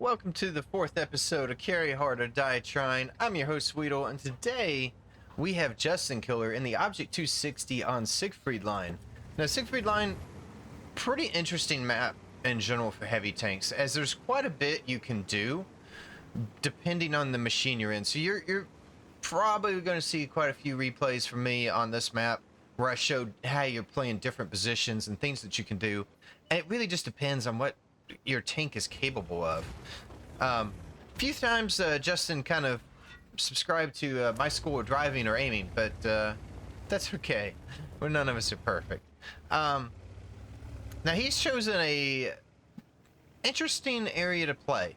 Welcome to the fourth episode of Carry Hard or Die Trying. I'm your host Weedle, and today we have Justin Killer in the Object 260 on Siegfried Line. Now, Siegfried Line, pretty interesting map in general for heavy tanks, as there's quite a bit you can do depending on the machine you're in. So you're probably going to see quite a few replays from me on this map where I showed how you're playing different positions and things that you can do, and it really just depends on what your tank is capable of. A few times Justin kind of subscribed to my school of driving or aiming, but that's okay. None of us are perfect. Now he's chosen a interesting area to play.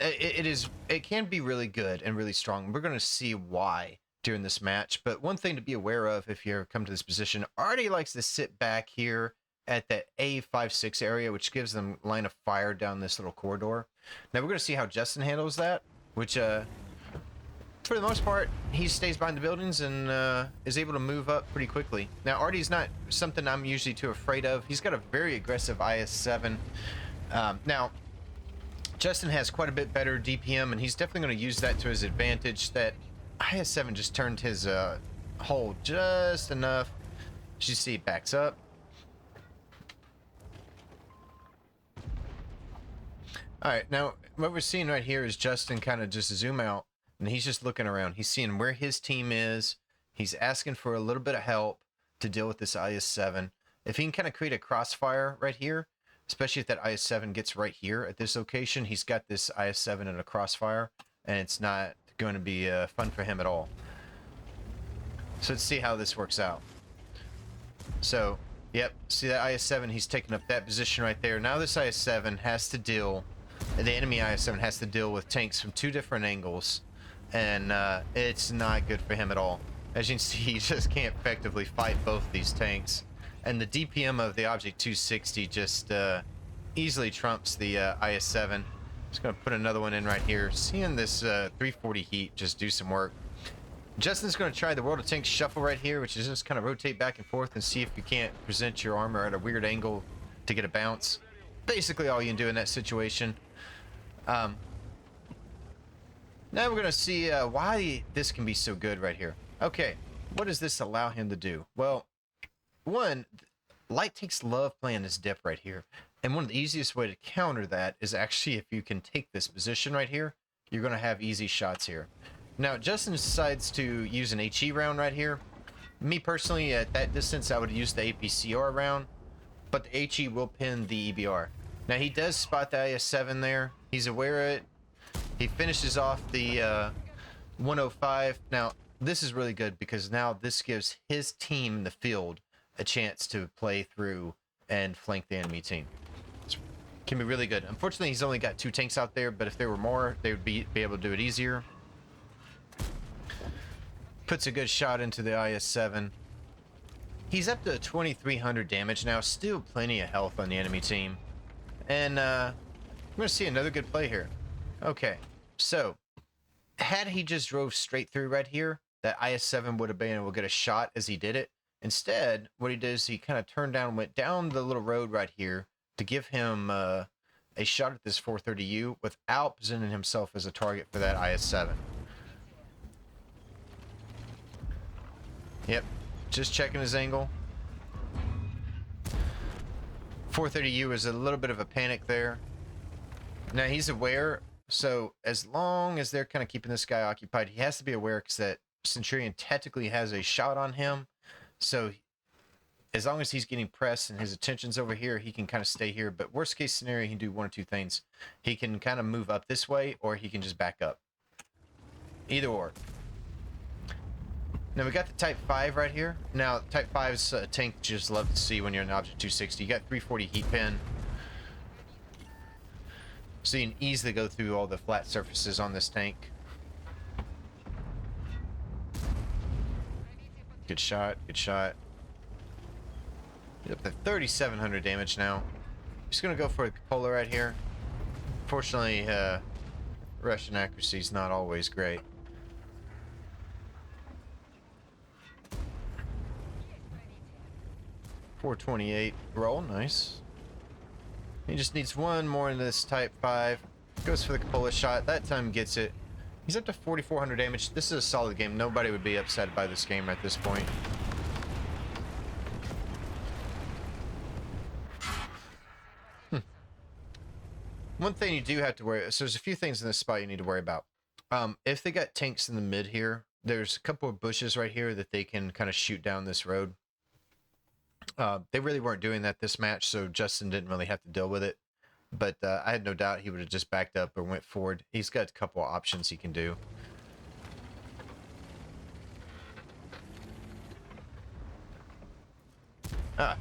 It can be really good and really strong. We're going to see why during this match, but one thing to be aware of if you come to this position, Artie likes to sit back here at the A56 area, which gives them line of fire down this little corridor. Now we're going to see how Justin handles that, which for the most part he stays behind the buildings and is able to move up pretty quickly. Now Artie's not something I'm usually too afraid of. He's got a very aggressive IS-7. Now Justin has quite a bit better DPM, and he's definitely going to use that to his advantage. That IS-7 just turned his hull just enough. As you see, it backs up. Alright, now what we're seeing right here is Justin kind of just zoom out, and he's just looking around. He's seeing where his team is. He's asking for a little bit of help to deal with this IS-7. If he can kind of create a crossfire right here, especially if that IS-7 gets right here at this location, he's got this IS-7 in a crossfire, and it's not going to be fun for him at all. So let's see how this works out. So, yep, see that IS-7, he's taking up that position right there. Now this IS-7 has to deal... The enemy IS-7 has to deal with tanks from two different angles, and it's not good for him at all. As you can see, he just can't effectively fight both these tanks, and the DPM of the Object 260 just easily trumps the IS-7. Just gonna put another one in right here. Seeing this 340 heat just do some work. Justin's gonna try the World of Tanks shuffle right here, which is just kind of rotate back and forth and see if you can't present your armor at a weird angle to get a bounce. Basically all you can do in that situation. Now we're going to see why this can be so good right here. Okay, what does this allow him to do? Well, one, light tanks love playing this dip right here. And one of the easiest way to counter that is actually if you can take this position right here, you're going to have easy shots here. Now, Justin decides to use an HE round right here. Me personally, at that distance, I would use the APCR round, but the HE will pin the EBR. Now, he does spot the IS-7 there. He's aware of it. He finishes off the 105. Now, this is really good because now this gives his team in the field a chance to play through and flank the enemy team. It can be really good. Unfortunately, he's only got two tanks out there, but if there were more, they would be able to do it easier. Puts a good shot into the IS-7. He's up to 2,300 damage now. Still plenty of health on the enemy team. And we're going to see another good play here. Okay, so had he just drove straight through right here, that IS-7 would have been able to get a shot as he did it. Instead, what he did is he kind of turned down, went down the little road right here to give him a shot at this 430U without presenting himself as a target for that IS-7. Yep, just checking his angle. 430U is a little bit of a panic there. Now he's aware, so as long as they're kind of keeping this guy occupied, he has to be aware because that Centurion technically has a shot on him. So as long as he's getting pressed and his attention's over here, he can kind of stay here. But worst case scenario, he can do one or two things. He can kind of move up this way, or he can just back up. Either or. Now we got the Type 5 right here. Now Type 5's a tank you just love to see when you're in Object 260. You got 340 heat pin. So you can easily go through all the flat surfaces on this tank. Good shot, good shot. Get up to 3,700 damage now. Just gonna go for a cupola right here. Fortunately, Russian accuracy is not always great. .428 roll, nice. He just needs one more in this Type 5. Goes for the Cupola shot. That time gets it. He's up to 4,400 damage. This is a solid game. Nobody would be upset by this game at this point. One thing you do have to worry, so there's a few things in this spot you need to worry about. If they got tanks in the mid here, there's a couple of bushes right here that they can kind of shoot down this road. They really weren't doing that this match, so Justin didn't really have to deal with it. But I had no doubt he would have just backed up or went forward. He's got a couple of options he can do.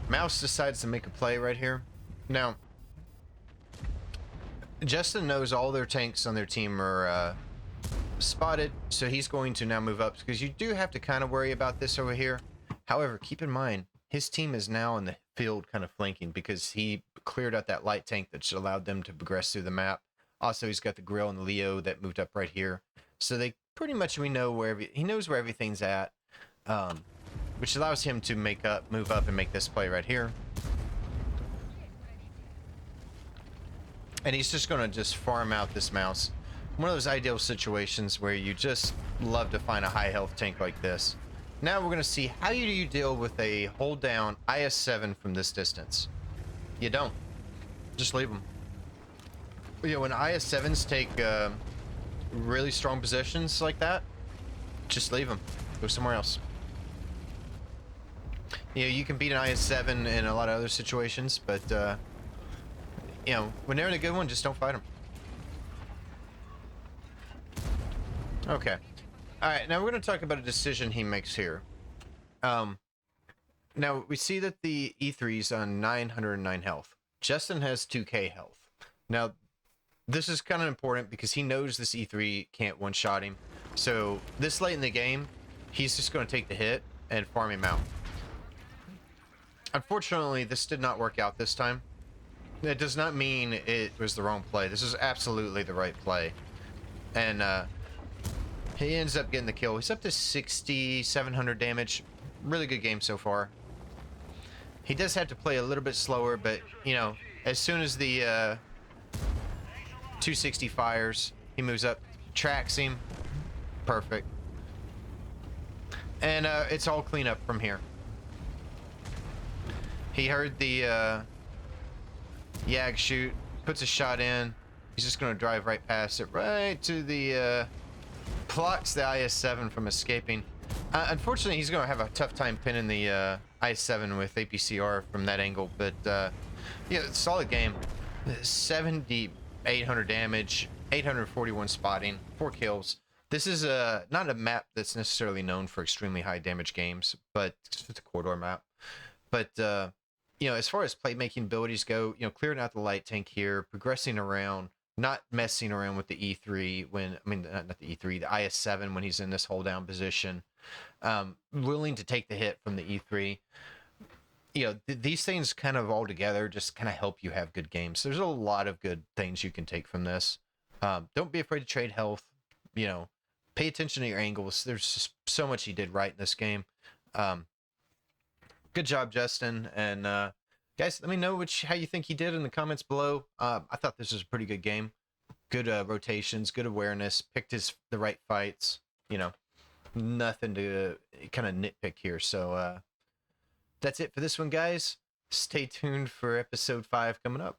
Mouse decides to make a play right here. Now, Justin knows all their tanks on their team are spotted, so he's going to now move up, because you do have to kind of worry about this over here. However, keep in mind, his team is now in the field kind of flanking, because he cleared out that light tank that allowed them to progress through the map. Also, he's got the Grill and the Leo that moved up right here. So they pretty much, we know where he knows where everything's at, which allows him to move up and make this play right here. And he's just going to just farm out this mouse. One of those ideal situations where you just love to find a high health tank like this. Now we're going to see how do you deal with a hold down IS-7 from this distance. You don't. Just leave them. You know, when IS-7s take really strong positions like that, just leave them. Go somewhere else. You know, you can beat an IS-7 in a lot of other situations, but you know, when they're in a good one, just don't fight them. Okay. Alright, now we're going to talk about a decision he makes here. Now, we see that the E3's on 909 health. Justin has 2k health. Now, this is kind of important because he knows this E3 can't one-shot him. So, this late in the game, he's just going to take the hit and farm him out. Unfortunately, this did not work out this time. It does not mean it was the wrong play. This is absolutely the right play. And he ends up getting the kill. He's up to 6,700 damage. Really good game so far. He does have to play a little bit slower, but, you know, as soon as the 260 fires, he moves up, tracks him. Perfect. And it's all clean up from here. He heard the Yag shoot, puts a shot in. He's just going to drive right past it, right to the blocks the IS-7 from escaping. Unfortunately, he's going to have a tough time pinning the IS-7 with APCR from that angle, but yeah, solid game. 7,800 damage, 841 spotting, 4 kills. This is not a map that's necessarily known for extremely high damage games, but it's a corridor map. But you know, as far as playmaking abilities go, you know, clearing out the light tank here, progressing around, not messing around with the E3 when, I mean, not the E3, the IS-7 when he's in this hold down position, willing to take the hit from the E3. You know, these things kind of all together just kind of help you have good games. There's a lot of good things you can take from this. Don't be afraid to trade health. You know, pay attention to your angles. There's just so much he did right in this game. Good job, Justin. And guys, let me know how you think he did in the comments below. I thought this was a pretty good game. Good rotations, good awareness, picked the right fights. You know, nothing to kind of nitpick here. So that's it for this one, guys. Stay tuned for episode 5 coming up.